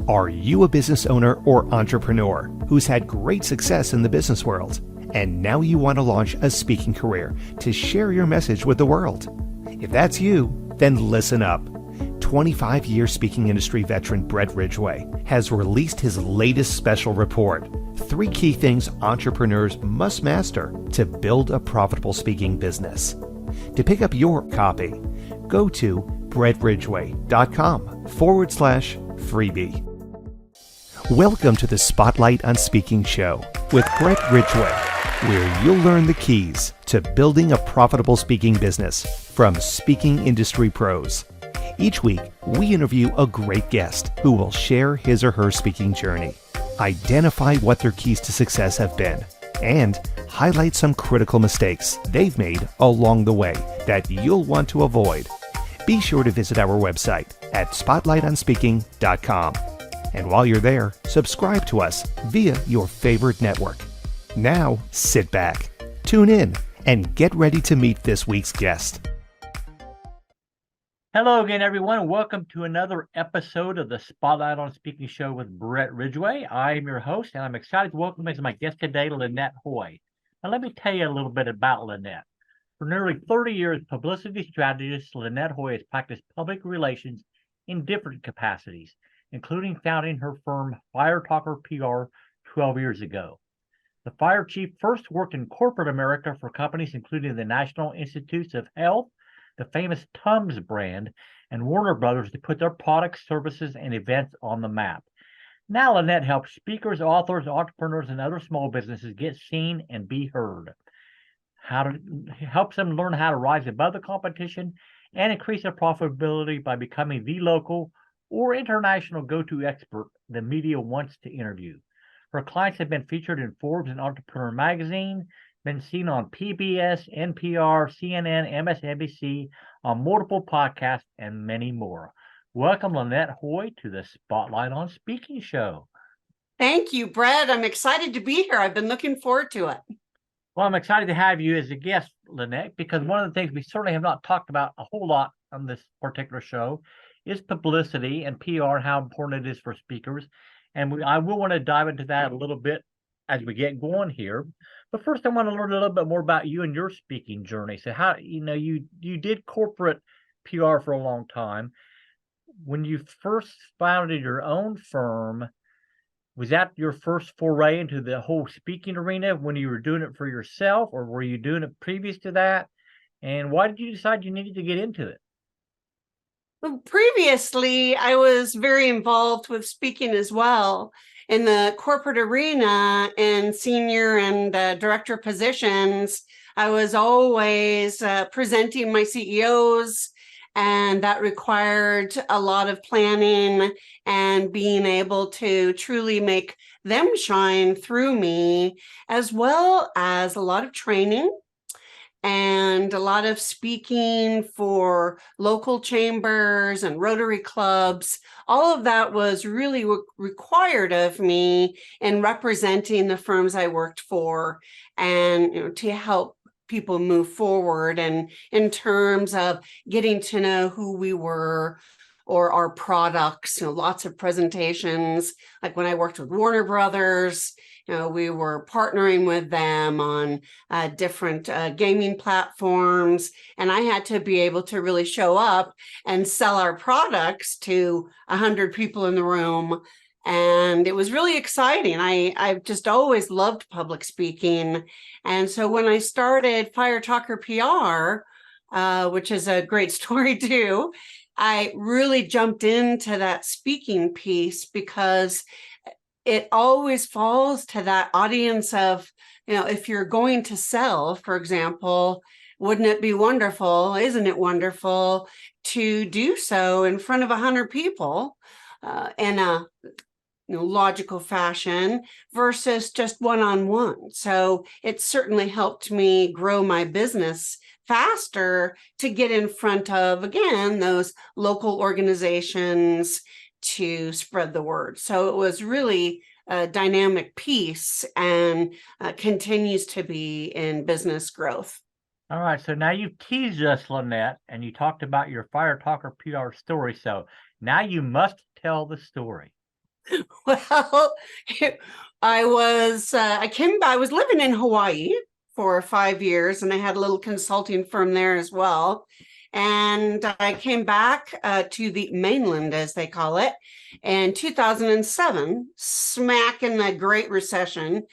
Are you a business owner or entrepreneur who's had great success in the business world, and now you want to launch a speaking career to share your message with the world? If that's you, then listen up. 25-year speaking industry veteran Brett Ridgway has released his latest special report, 3 key things entrepreneurs must master to build a profitable speaking business. To pick up your copy, go to brettridgway.com/freebie. Welcome to the Spotlight on Speaking show with Brett Ridgway, where you'll learn the keys to building a profitable speaking business from speaking industry pros. Each week, we interview a great guest who will share his or her speaking journey, identify what their keys to success have been, and highlight some critical mistakes they've made along the way that you'll want to avoid. Be sure to visit our website at spotlightonspeaking.com. And while you're there, subscribe to us via your favorite network. Now, sit back, tune in, and get ready to meet this week's guest. Hello again, everyone, and welcome to another episode of the Spotlight on Speaking show with Brett Ridgway. I am your host, and I'm excited to welcome as my guest today, Lynette Hoy. Now, let me tell you a little bit about Lynette. For nearly 30 years, publicity strategist Lynette Hoy has practiced public relations in different capacities, including founding her firm Firetalker PR 12 years ago. The fire chief first worked in corporate America for companies including the National Institutes of Health, the famous TUMS brand, and Warner Brothers to put their products, services, and events on the map. Now Lynette helps speakers, authors, entrepreneurs, and other small businesses get seen and be heard. Helps them learn how to rise above the competition and increase their profitability by becoming the local or international go-to expert the media wants to interview. Her clients have been featured in Forbes and Entrepreneur magazine, been seen on PBS, NPR, CNN, MSNBC, on multiple podcasts, and many more. Welcome, Lynette Hoy, to the Spotlight on Speaking show. Thank you, Brett. I'm excited to be here. I've been looking forward to it. Well, I'm excited to have you as a guest, Lynette, because one of the things we certainly have not talked about a whole lot on this particular show is publicity and PR, how important it is for speakers. And I will want to dive into that a little bit as we get going here. But first, I want to learn a little bit more about you and your speaking journey. So how, you did corporate PR for a long time. When you first founded your own firm, was that your first foray into the whole speaking arena when you were doing it for yourself, or were you doing it previous to that? And why did you decide you needed to get into it? Well, previously, I was very involved with speaking as well in the corporate arena and senior and director positions. I was always presenting my CEOs, and that required a lot of planning and being able to truly make them shine through me, as well as a lot of training and a lot of speaking for local chambers and Rotary clubs. All of that was really required of me in representing the firms I worked for, and to help people move forward, and in terms of getting to know who we were or our products. Lots of presentations, like when I worked with Warner Brothers, we were partnering with them on different gaming platforms, and I had to be able to really show up and sell our products to 100 people in the room. And it was really exciting. I've just always loved public speaking. And so when I started Firetalker PR, which is a great story too, I really jumped into that speaking piece because it always falls to that audience of, if you're going to sell, for example, wouldn't it be wonderful, isn't it wonderful to do so in front of 100 people in a logical fashion versus just one-on-one. So it certainly helped me grow my business faster to get in front of, again, those local organizations to spread the word. So it was really a dynamic piece, and continues to be in business growth. All right, so now you've teased us, Lynette, and you talked about your Firetalker PR story. So now you must tell the story. Well, I was living in Hawaii for 5 years, and I had a little consulting firm there as well. And I came back to the mainland, as they call it, in 2007, smack in the Great Recession.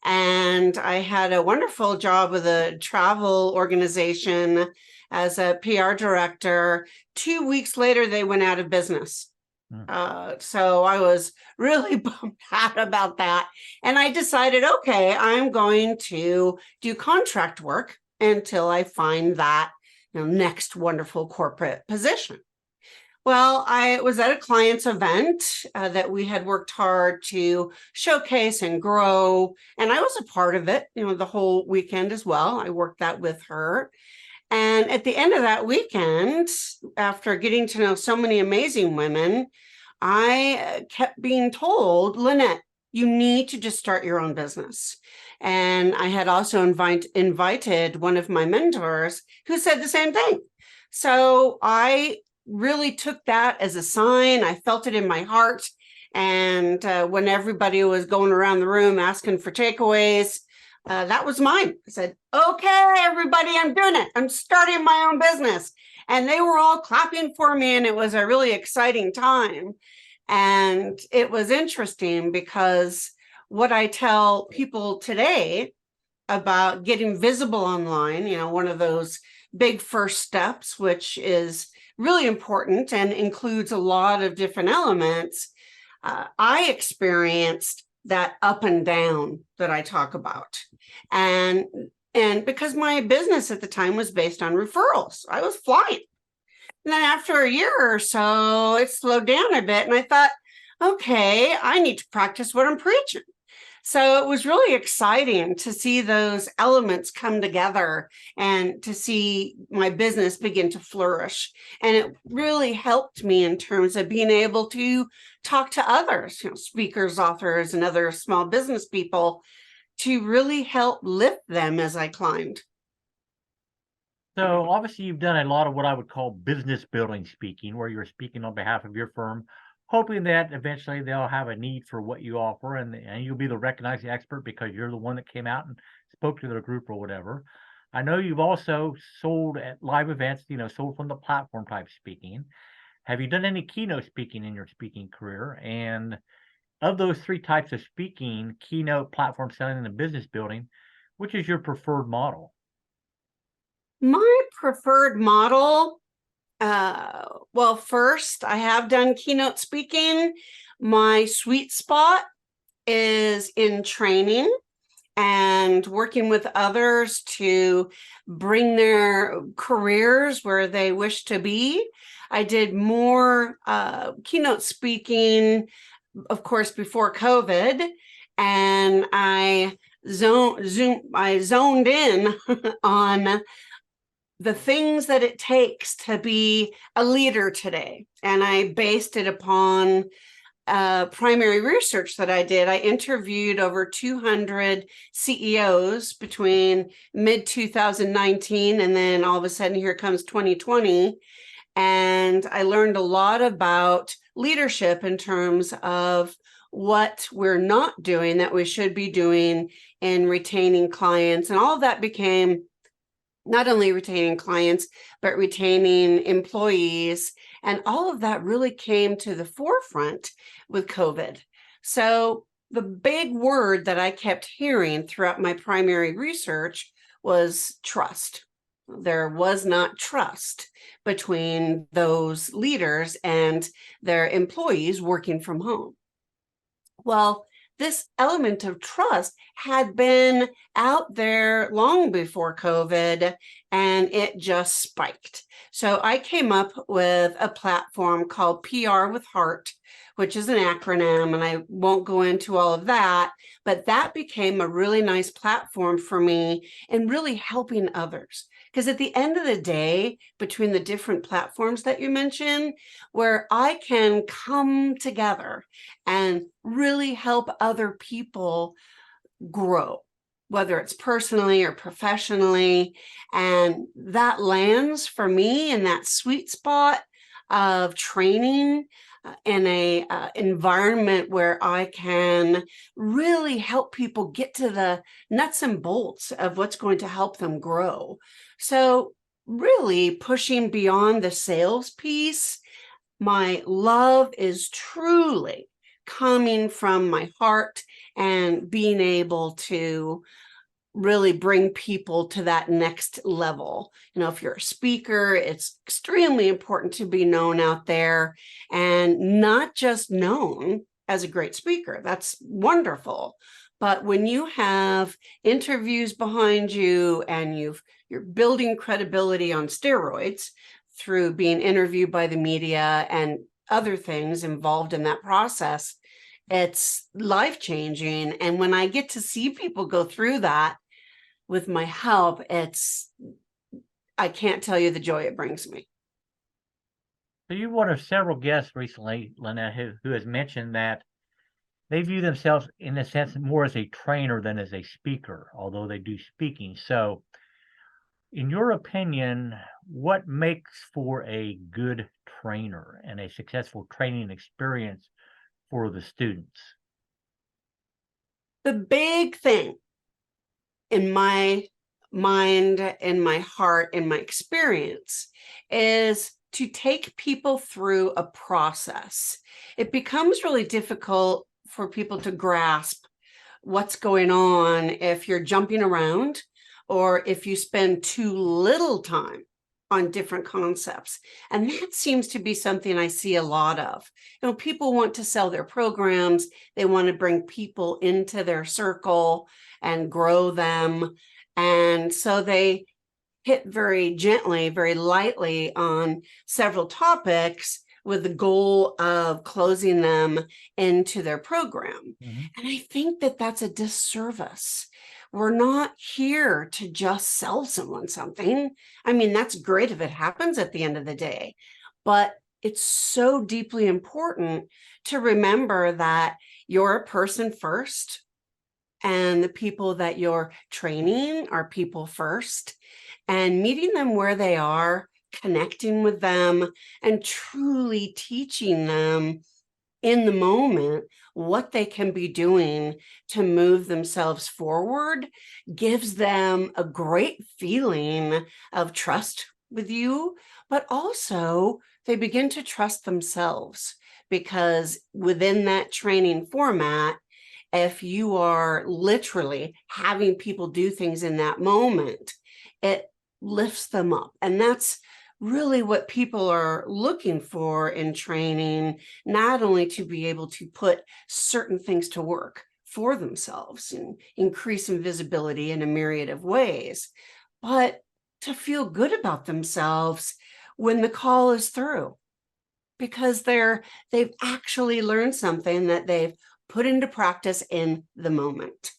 And I had a wonderful job with a travel organization as a PR director. 2 weeks later, they went out of business. So I was really bummed out about that. And I decided, okay, I'm going to do contract work until I find that next wonderful corporate position. Well, I was at a client's event that we had worked hard to showcase and grow. And I was a part of it, the whole weekend as well. I worked that with her. And at the end of that weekend, after getting to know so many amazing women, I kept being told, Lynette, you need to just start your own business. And I had also invited one of my mentors who said the same thing. So I really took that as a sign. I felt it in my heart. And when everybody was going around the room asking for takeaways, that was mine. I said, okay, everybody, I'm doing it. I'm starting my own business. And they were all clapping for me, and it was a really exciting time. And it was interesting because what I tell people today about getting visible online, one of those big first steps, which is really important and includes a lot of different elements, I experienced that up and down that I talk about. And because my business at the time was based on referrals, I was flying. And then after a year or so, it slowed down a bit. And I thought, okay, I need to practice what I'm preaching. So it was really exciting to see those elements come together and to see my business begin to flourish. And it really helped me in terms of being able to talk to others, speakers, authors, and other small business people to really help lift them as I climbed. So obviously you've done a lot of what I would call business building speaking, where you're speaking on behalf of your firm, hoping that eventually they'll have a need for what you offer, and you'll be the recognized expert because you're the one that came out and spoke to their group or whatever. I know you've also sold at live events, sold from the platform type speaking. Have you done any keynote speaking in your speaking career? And of those three types of speaking, keynote, platform selling, and business building, which is your preferred model? My preferred model, well, first, I have done keynote speaking. My sweet spot is in training and working with others to bring their careers where they wish to be. I did more keynote speaking, of course, before COVID, and I zoned in on the things that it takes to be a leader today. And I based it upon primary research that I did. I interviewed over 200 CEOs between mid 2019 and then all of a sudden here comes 2020. And I learned a lot about leadership in terms of what we're not doing that we should be doing in retaining clients. And all of that became not only retaining clients, but retaining employees. And all of that really came to the forefront with COVID. So the big word that I kept hearing throughout my primary research was trust. There was not trust between those leaders and their employees working from home. Well, this element of trust had been out there long before COVID, and it just spiked. So I came up with a platform called PR with Heart, which is an acronym, and I won't go into all of that, but that became a really nice platform for me in really helping others. Because at the end of the day, between the different platforms that you mentioned, where I can come together and really help other people grow, whether it's personally or professionally, and that lands for me in that sweet spot of training, in a environment where I can really help people get to the nuts and bolts of what's going to help them grow. So really pushing beyond the sales piece, my love is truly coming from my heart and being able to really bring people to that next level. If you're a speaker, it's extremely important to be known out there, and not just known as a great speaker. That's wonderful. But when you have interviews behind you and you're building credibility on steroids through being interviewed by the media and other things involved in that process, it's life-changing. And when I get to see people go through that with my help, I can't tell you the joy it brings me. So you're one of several guests recently, Lynette, who has mentioned that they view themselves, in a sense, more as a trainer than as a speaker, although they do speaking. So in your opinion, what makes for a good trainer and a successful training experience for the students? The big thing in my mind, in my heart, in my experience, is to take people through a process. It becomes really difficult for people to grasp what's going on if you're jumping around or if you spend too little time on different concepts. And that seems to be something I see a lot of. People want to sell their programs. They want to bring people into their circle and grow them. And so they hit very gently, very lightly on several topics with the goal of closing them into their program. Mm-hmm. And I think that that's a disservice. We're not here to just sell someone something. I mean, that's great if it happens at the end of the day, but it's so deeply important to remember that you're a person first, and the people that you're training are people first, and meeting them where they are, connecting with them, and truly teaching them in the moment what they can be doing to move themselves forward gives them a great feeling of trust with you, but also they begin to trust themselves, because within that training format, if you are literally having people do things in that moment, it lifts them up. And that's really what people are looking for in training, not only to be able to put certain things to work for themselves and increase in visibility in a myriad of ways, but to feel good about themselves when the call is through, because they've actually learned something that they've put into practice in the moment.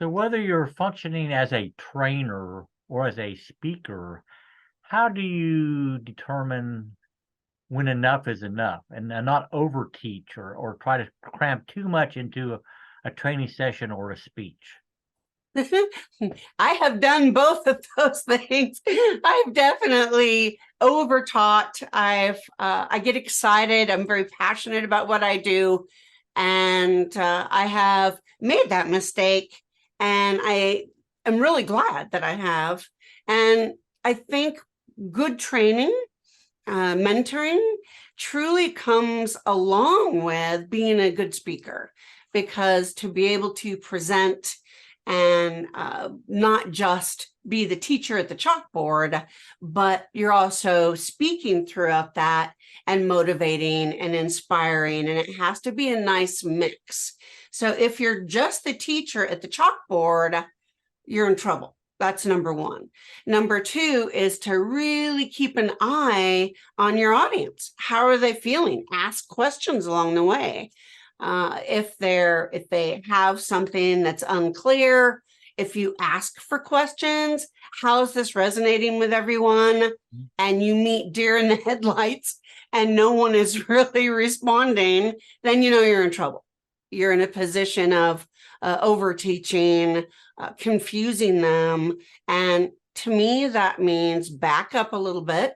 So whether you're functioning as a trainer or as a speaker, how do you determine when enough is enough and not overteach or try to cram too much into a training session or a speech? I have done both of those things. I've definitely overtaught. I get excited. I'm very passionate about what I do. And I have made that mistake. And I am really glad that I have. And I think good training, mentoring truly comes along with being a good speaker, because to be able to present and not just be the teacher at the chalkboard, but you're also speaking throughout that and motivating and inspiring, and it has to be a nice mix. So if you're just the teacher at the chalkboard, you're in trouble. That's number one. Number two is to really keep an eye on your audience. How are they feeling? Ask questions along the way. If they have something that's unclear, if you ask for questions, how is this resonating with everyone? And you meet deer in the headlights and no one is really responding, then you know you're in trouble. You're in a position of overteaching, confusing them. And to me, that means back up a little bit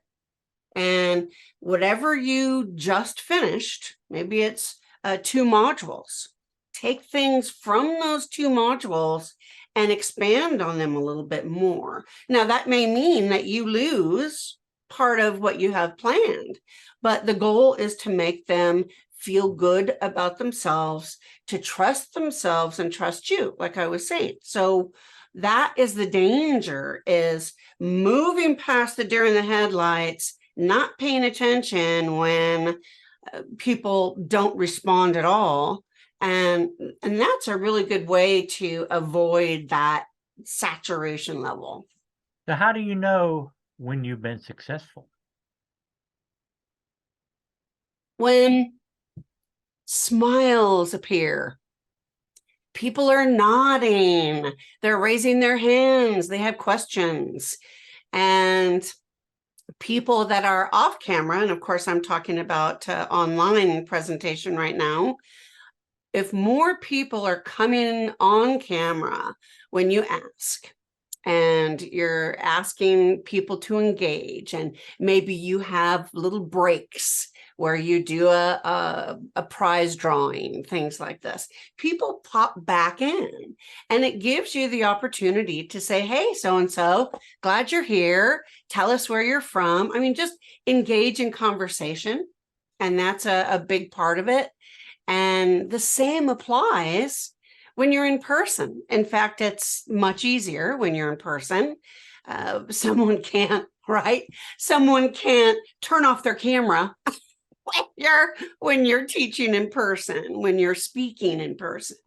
And whatever you just finished, maybe it's 2 modules, take things from those 2 modules and expand on them a little bit more. Now, that may mean that you lose part of what you have planned, but the goal is to make them feel good about themselves, to trust themselves and trust you, like I was saying. So that is the danger, is moving past the deer in the headlights, not paying attention when people don't respond at all. And that's a really good way to avoid that saturation level. So how do you know when you've been successful? When smiles appear, people are nodding, they're raising their hands, they have questions. And people that are off camera, and of course I'm talking about online presentation right now, if more people are coming on camera when you ask, and you're asking people to engage, and maybe you have little breaks where you do a prize drawing, things like this, people pop back in, and it gives you the opportunity to say, hey, so-and-so, glad you're here. Tell us where you're from. I mean, just engage in conversation. And that's a big part of it. And the same applies when you're in person. In fact, it's much easier when you're in person. Someone can't turn off their camera when you're teaching in person, when you're speaking in person.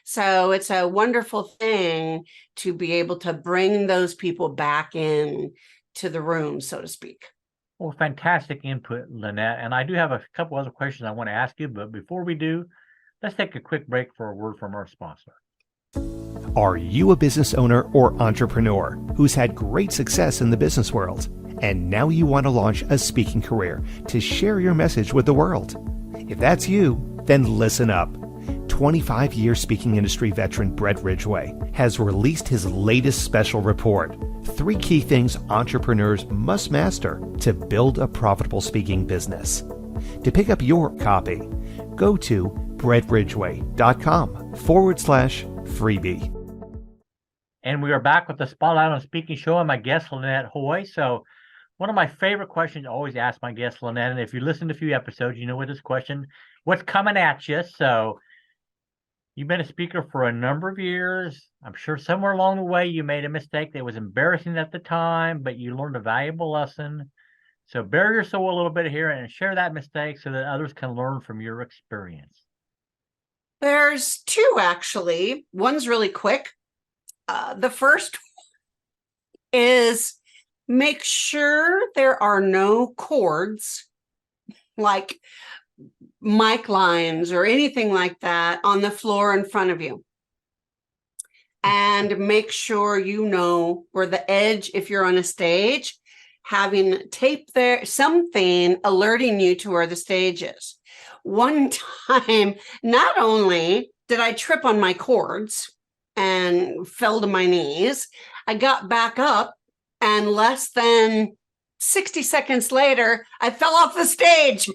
So it's a wonderful thing to be able to bring those people back in to the room, so to speak. Well, fantastic input, Lynette. And I do have a couple other questions I want to ask you, but before we do, let's take a quick break for a word from our sponsor. Are you a business owner or entrepreneur who's had great success in the business world, and now you want to launch a speaking career to share your message with the world? If that's you, then listen up. 25-year speaking industry veteran Brett Ridgway has released his latest special report, 3 key things entrepreneurs must master to build a profitable speaking business. To pick up your copy, go to brettridgway.com/freebie. And we are back with the Spotlight on Speaking show and my guest, Lynette Hoy. So one of my favorite questions I always ask my guest, Lynette, and if you listened to a few episodes, you know what this question, what's coming at you. So you've been a speaker for a number of years. I'm sure somewhere along the way you made a mistake that was embarrassing at the time, but you learned a valuable lesson. So bare your soul a little bit here and share that mistake so that others can learn from your experience. There's 2, actually. One's really quick. The first is make sure there are no cords, like mic lines or anything like that, on the floor in front of you. And make sure you know where the edge, if you're on a stage, having tape there, something alerting you to where the stage is. One time, not only did I trip on my cords and fell to my knees, I got back up, and less than 60 seconds later, I fell off the stage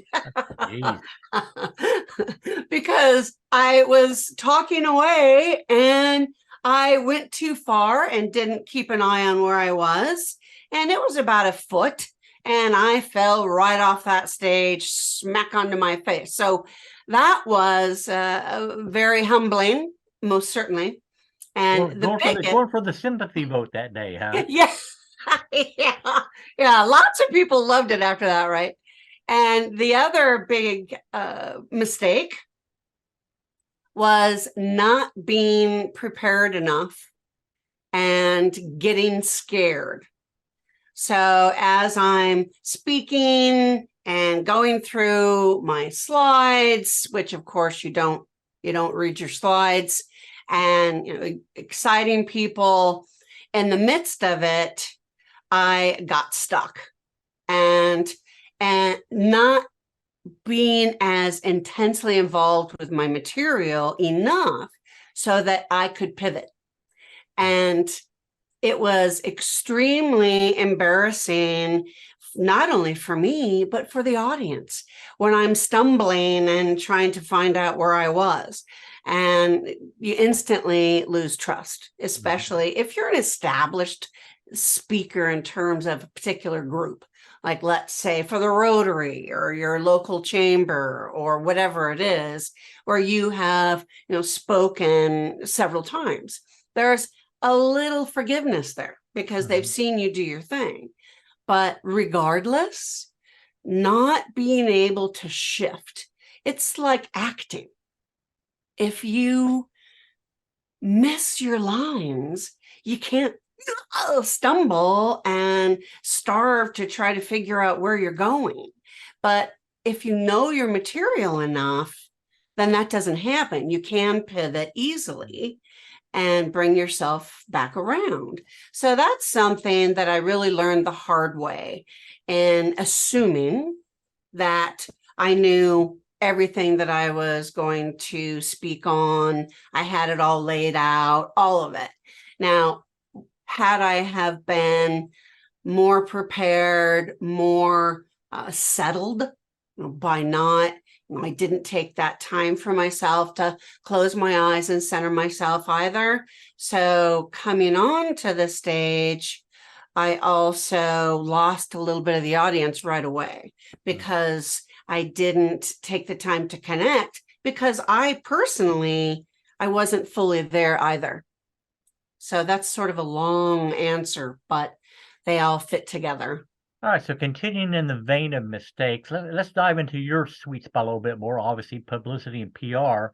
because I was talking away and I went too far and didn't keep an eye on where I was. And it was about a foot, and I fell right off that stage, smack onto my face. So that was very humbling, most certainly. And going for the sympathy vote that day, huh? Yeah. Yeah, lots of people loved it after that, right? And the other big mistake was not being prepared enough and getting scared. So as I'm speaking and going through my slides, which of course you don't read your slides, and exciting people, in the midst of it, I got stuck and not being as intensely involved with my material enough so that I could pivot. And it was extremely embarrassing not only for me, but for the audience when I'm stumbling and trying to find out where I was. And you instantly lose trust, especially if you're an established speaker in terms of a particular group, like let's say for the Rotary or your local chamber or whatever it is, where you have, spoken several times. There's a little forgiveness there because they've seen you do your thing. But regardless, not being able to shift, it's like acting. If you miss your lines, you can't stumble and starve to try to figure out where you're going. But if you know your material enough, then that doesn't happen. You can pivot easily and bring yourself back around. So that's something that I really learned the hard way, and assuming that I knew everything that I was going to speak on. I had it all laid out, all of it. Now, had I have been more prepared, more settled by not, I didn't take that time for myself to close my eyes and center myself either. So coming on to the stage, I also lost a little bit of the audience right away because I didn't take the time to connect, because I wasn't fully there either. So that's sort of a long answer, but they all fit together. All right, so continuing in the vein of mistakes, let's dive into your sweet spot a little bit more, obviously publicity and PR,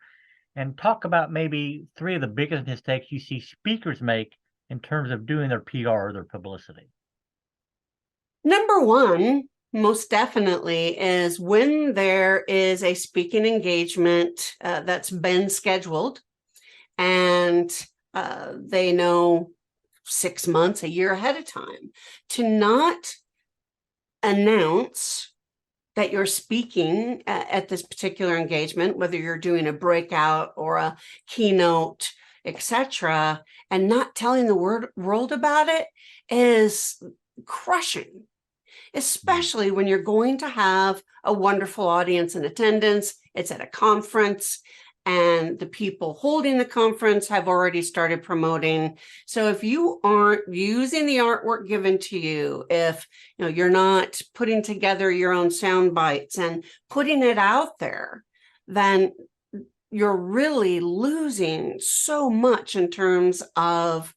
and talk about maybe 3 of the biggest mistakes you see speakers make in terms of doing their PR or their publicity. Number 1, most definitely, is when there is a speaking engagement that's been scheduled and they know 6 months, a year ahead of time, to not announce that you're speaking at this particular engagement, whether you're doing a breakout or a keynote, etc., and not telling the world about it is crushing, especially when you're going to have a wonderful audience in attendance. It's at a conference, and the people holding the conference have already started promoting. So if you aren't using the artwork given to you, if you're not putting together your own sound bites and putting it out there, then you're really losing so much in terms of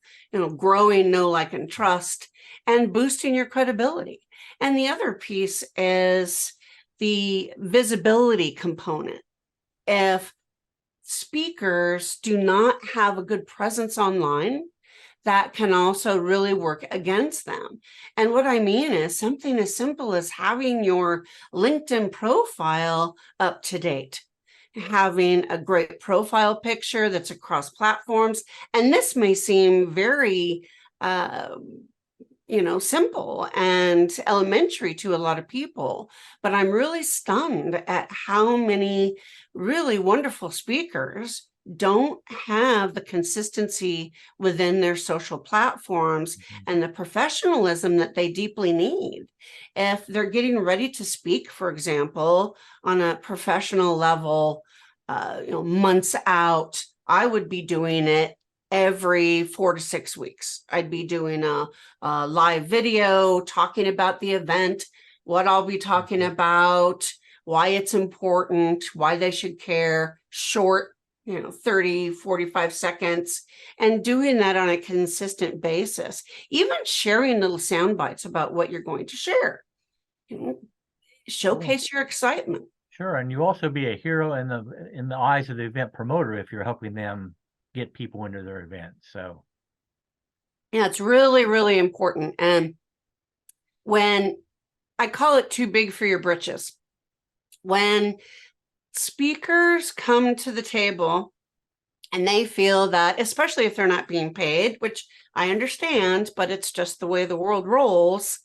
growing know, like, and trust and boosting your credibility. And the other piece is the visibility component. If speakers do not have a good presence online, that can also really work against them. And what I mean is something as simple as having your LinkedIn profile up to date, having a great profile picture that's across platforms. And this may seem very simple and elementary to a lot of people, but I'm really stunned at how many really wonderful speakers don't have the consistency within their social platforms and the professionalism that they deeply need. If they're getting ready to speak, for example, on a professional level, months out, I would be doing it every 4 to 6 weeks. I'd be doing a live video talking about the event, what I'll be talking about, why it's important, why they should care, short, 30, 45 seconds, and doing that on a consistent basis. Even sharing little sound bites about what you're going to share. Showcase your excitement. Sure, and you also be a hero in the eyes of the event promoter if you're helping them get people into their event. So yeah, it's really, really important. And when I call it too big for your britches, when speakers come to the table and they feel that, especially if they're not being paid, which I understand, but it's just the way the world rolls,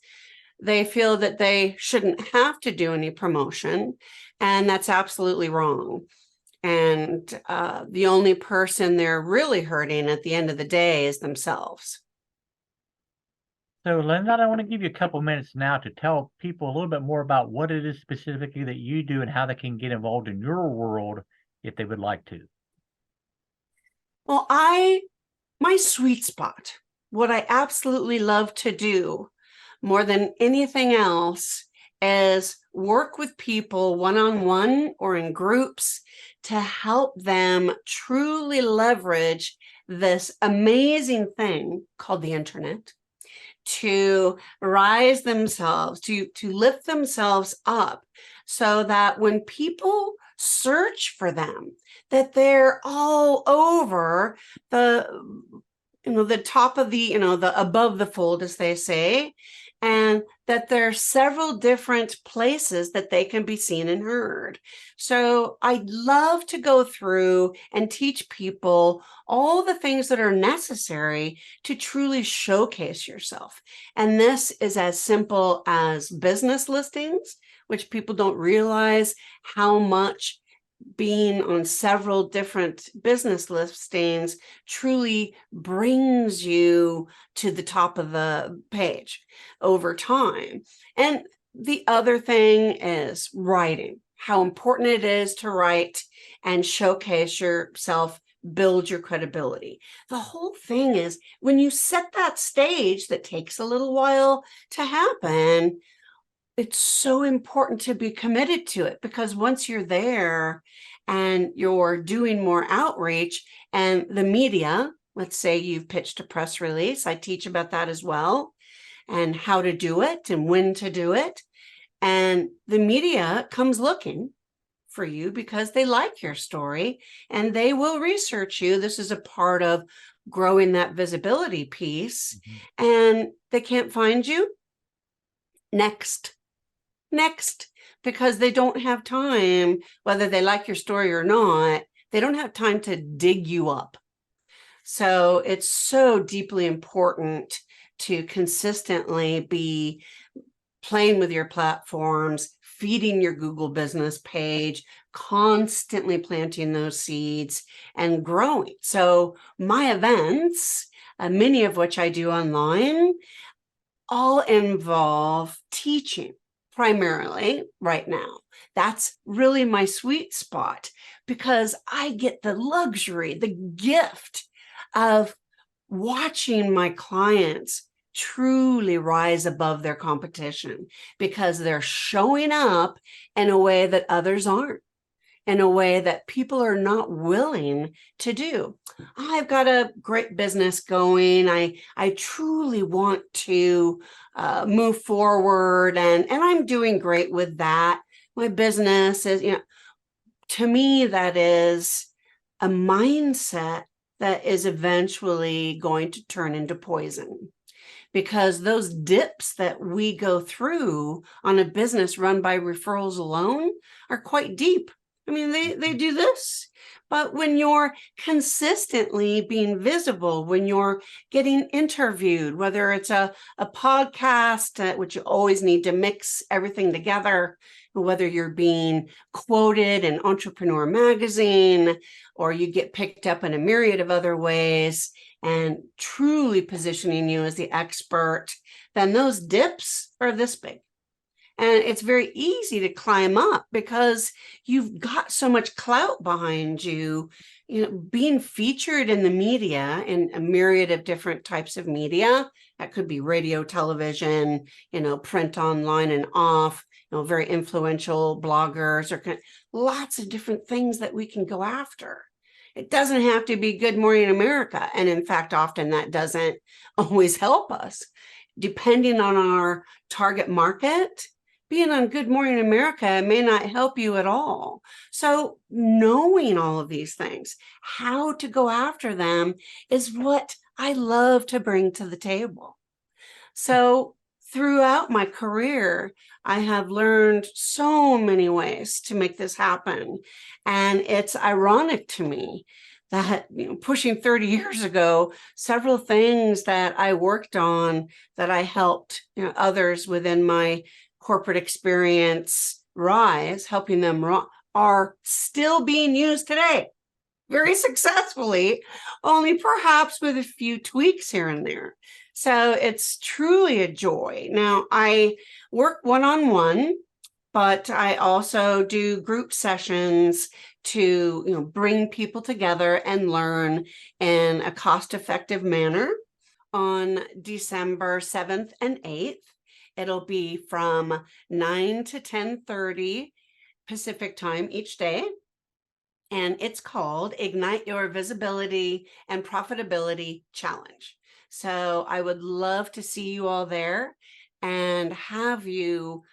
they feel that they shouldn't have to do any promotion, and that's absolutely wrong. And the only person they're really hurting at the end of the day is themselves. So, Lynette, I want to give you a couple minutes now to tell people a little bit more about what it is specifically that you do and how they can get involved in your world if they would like to. Well, my sweet spot, what I absolutely love to do more than anything else is work with people one-on-one or in groups to help them truly leverage this amazing thing called the internet to rise themselves, to lift themselves up so that when people search for them, that they're all over the the top of the the above the fold, as they say, and that there are several different places that they can be seen and heard. So I love to go through and teach people all the things that are necessary to truly showcase yourself. And this is as simple as business listings, which people don't realize how much being on several different business listings truly brings you to the top of the page over time. And the other thing is writing, how important it is to write and showcase yourself, build your credibility. The whole thing is when you set that stage that takes a little while to happen, it's so important to be committed to it, because once you're there and you're doing more outreach and the media, let's say you've pitched a press release, I teach about that as well, and how to do it and when to do it. And the media comes looking for you because they like your story and they will research you. This is a part of growing that visibility piece. And they can't find you. Next, because they don't have time, whether they like your story or not, they don't have time to dig you up. So it's so deeply important to consistently be playing with your platforms, feeding your Google business page, constantly planting those seeds and growing. So my events, many of which I do online, all involve teaching primarily right now. That's really my sweet spot, because I get the luxury, the gift of watching my clients truly rise above their competition, because they're showing up in a way that others aren't, in a way that people are not willing to do. I've got a great business going. I truly want to move forward, and I'm doing great with that. My business is, to me, that is a mindset that is eventually going to turn into poison, because those dips that we go through on a business run by referrals alone are quite deep. I mean, they do this, but when you're consistently being visible, when you're getting interviewed, whether it's a podcast, which you always need to mix everything together, whether you're being quoted in Entrepreneur Magazine, or you get picked up in a myriad of other ways, and truly positioning you as the expert, then those dips are this big. And it's very easy to climb up because you've got so much clout behind you, being featured in the media, in a myriad of different types of media. That could be radio, television, print, online and off, very influential bloggers, or lots of different things that we can go after. It doesn't have to be Good Morning America. And in fact, often that doesn't always help us. Depending on our target market, being on Good Morning America may not help you at all. So knowing all of these things, how to go after them, is what I love to bring to the table. So throughout my career, I have learned so many ways to make this happen. And it's ironic to me that, pushing 30 years ago, several things that I worked on that I helped others within my corporate experience rise, helping them are still being used today very successfully, only perhaps with a few tweaks here and there. So it's truly a joy. Now, I work one-on-one, but I also do group sessions to bring people together and learn in a cost-effective manner. On December 7th and 8th, it'll be from 9 to 10:30 Pacific time each day. And it's called Ignite Your Visibility and Profitability Challenge. So I would love to see you all there and have you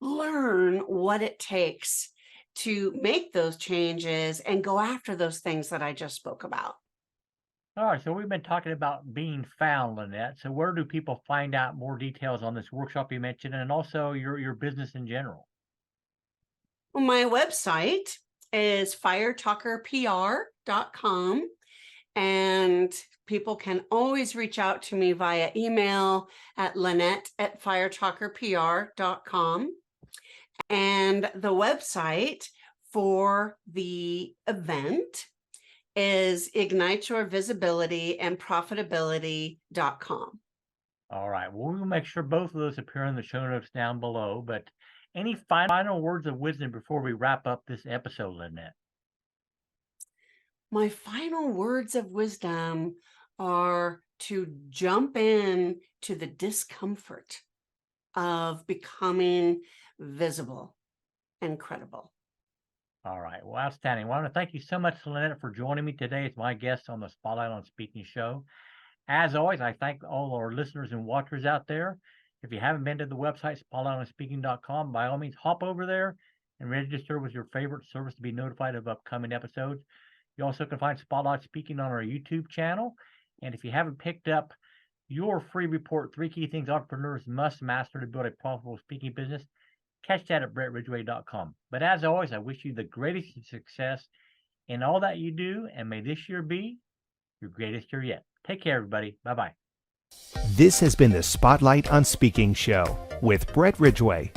learn what it takes to make those changes and go after those things that I just spoke about. All right, so we've been talking about being found, Lynette. So where do people find out more details on this workshop you mentioned and also your business in general? Well, my website is firetalkerpr.com, and people can always reach out to me via email at Lynette@firetalkerpr.com. And the website for the event is igniteyourvisibilityandprofitability.com. All right, well, we'll make sure both of those appear in the show notes down below. But any final words of wisdom before we wrap up this episode, Lynette? My final words of wisdom are to jump in to the discomfort of becoming visible and credible. All right, well, outstanding. Well, I want to thank you so much, Lynette, for joining me today as my guest on the Spotlight on Speaking show. As always, I thank all our listeners and watchers out there. If you haven't been to the website, spotlightonspeaking.com, by all means, hop over there and register with your favorite service to be notified of upcoming episodes. You also can find Spotlight Speaking on our YouTube channel. And if you haven't picked up your free report, 3 Key Things Entrepreneurs Must Master to Build a Profitable Speaking Business, catch that at brettridgway.com. But as always, I wish you the greatest success in all that you do, and may this year be your greatest year yet. Take care, everybody. Bye-bye. This has been the Spotlight on Speaking show with Brett Ridgway.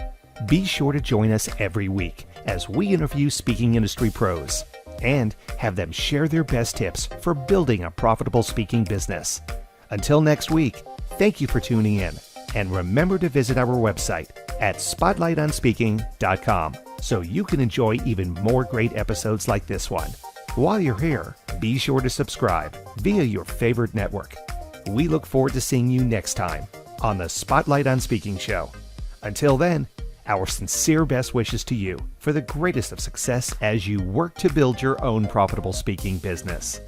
Be sure to join us every week as we interview speaking industry pros and have them share their best tips for building a profitable speaking business. Until next week, thank you for tuning in, and remember to visit our website at spotlightonspeaking.com so you can enjoy even more great episodes like this one. While you're here, be sure to subscribe via your favorite network. We look forward to seeing you next time on the Spotlight on Speaking show. Until then, our sincere best wishes to you for the greatest of success as you work to build your own profitable speaking business.